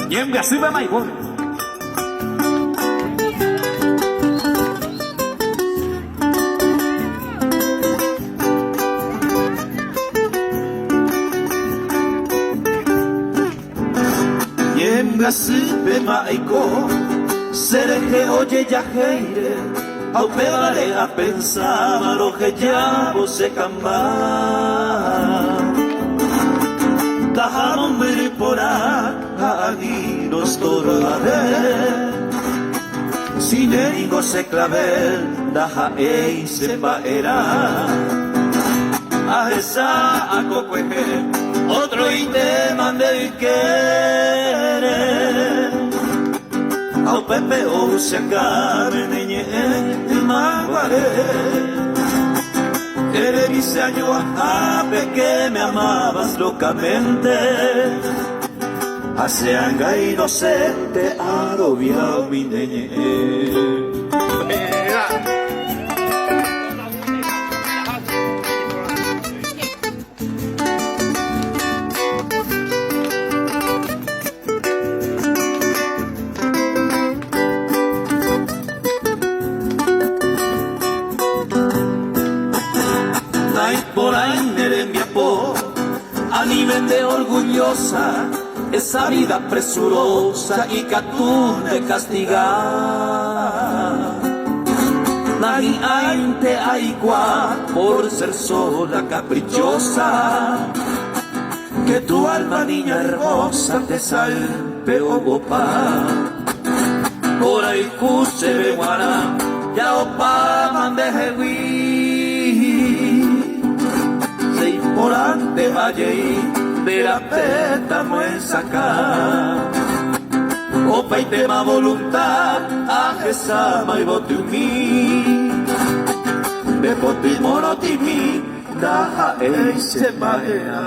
Ñem gasiba maibor. Ñem gasibe maiko. Sereke oye ya heire. Au pedale a pensar lo que ya você camba. Dejamos ver por ahí nos torare. Sin erigo se clavel, daja ei se paera. A esa a cocueje, otro y te mande querer. Au pepe o se acabe neñe el maguare. Eres mi año ape que me amabas locamente. Hace anga inocente arobiao mi neñe. Por ahí eres mi apo, a nivel de orgullosa, esa vida presurosa y catún de castigar. Nadie te aigua por ser sola caprichosa, que tu alma niña hermosa te salpe o bopa. Por ahí se ve guara, ya opa mandejewi. Por ante valle de la peta no es sacar. Opa y tema voluntad, a esa y bote umi. De poti morotimi, daja se paea.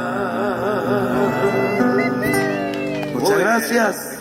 Muchas gracias.